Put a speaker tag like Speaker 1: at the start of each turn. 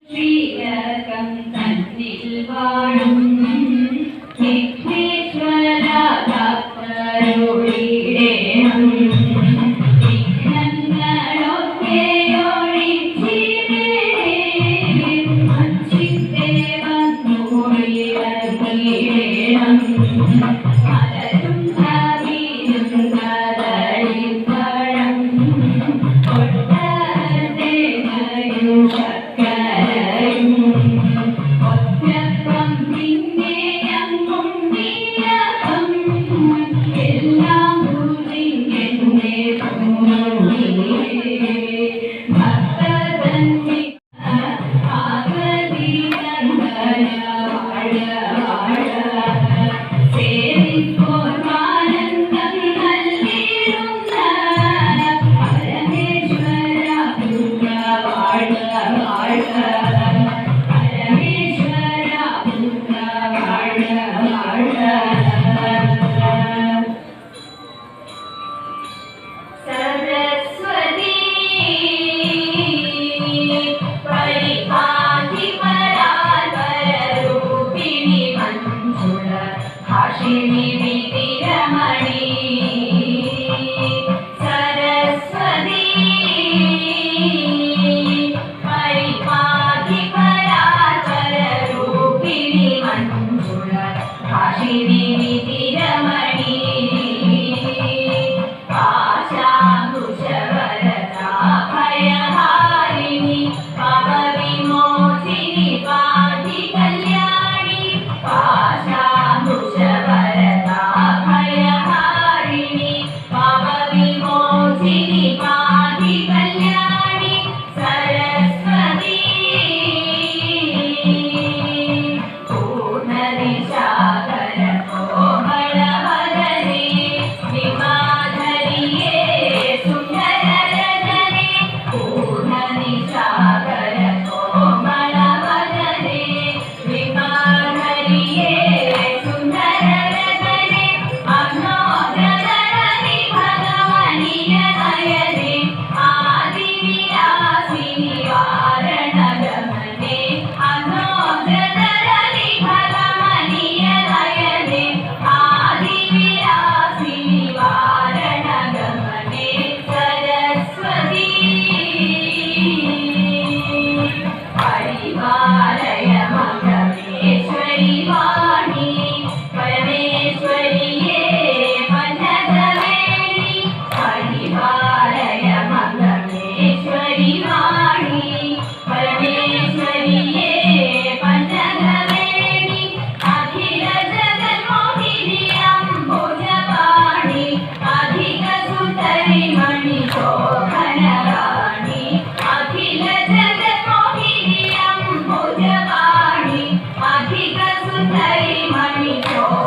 Speaker 1: ശ്രീരകം തന്നിൽ വാഴും വിഘ്നേശ്വര ഭക്തരുളിടേണം വിഘ്നങ്ങളൊക്കെ ഒഴിച്ചിടേണം അച്ഛിത്തെ വന്നുളിടേണം പലരും കവിയും കദളിപ്പഴം ഒട്ടകയും ശർക്കരയും ഒറ്റപ്പം പിന്നെയും മുണ്ടിയപ്പം എല്ലാം കുറിഞ്ഞെന്നെ ഭക്തതന്നി ആകതി നന്ദന വാഴ വാഴ സേവിപ്പോർ ആനന്ദം നൽകിടുന്ന പരമേശ്വര പുത്ര വാഴ വാഴ പരമേശ്വര പുത്ര വാഴ വാഴ സരസ്വതി പരിപാതി പരാപരൂപിണി മഞ്ജുള ഭാഷിണി വിതിരമണി സരസ്വതി പരിപാതി പരാപരൂപിണി മഞ്ജുള ഭാഷിണി വിതിരമണി പാശാംകുശവരദാ ഭയഹാരിണി പാപവിമോചിനി പാതി കല്യാണി പാശാംകുശവരദാ ഭയഹാരിണി പാപവിമോചിനി പാതി കല്യാണി സരസ്വതി പൂർണ്ണനിശാകര കോമളവദനേ വിമാധരിയേ സുന്ദരരജനേ പൂർണ്ണനിശാകര കോമളവദനേ വിമാധരിയേ സുന്ദരരജനേ അഗ്നോദരനി ഭഗവനീയനയനേ ആദിവിലാസിനി വാരണഗമനേ അഗ്നോദരനി ഭഗവനീയനയനേ ആദിവിലാസിനി വാരണഗമനേ സരസ്വതി പരിപാലയ മംഗളേശ്വരി വാണി പരമേശ്വരിയേ പന്നഗവേണി പരിപാലയ മംഗളേശ്വരി വാണി പരമേശ്വരിയേ പന്നഗവേണി അഖില ജഗന്മോഹിനി അംബുജപാണി അധിക സുന്ദരി മണി ശോഭനറാണി അഖില ജഗന്മോഹിനി അംബുജപാണി അധിക സുന്ദരി മണി ശോഭനറാണി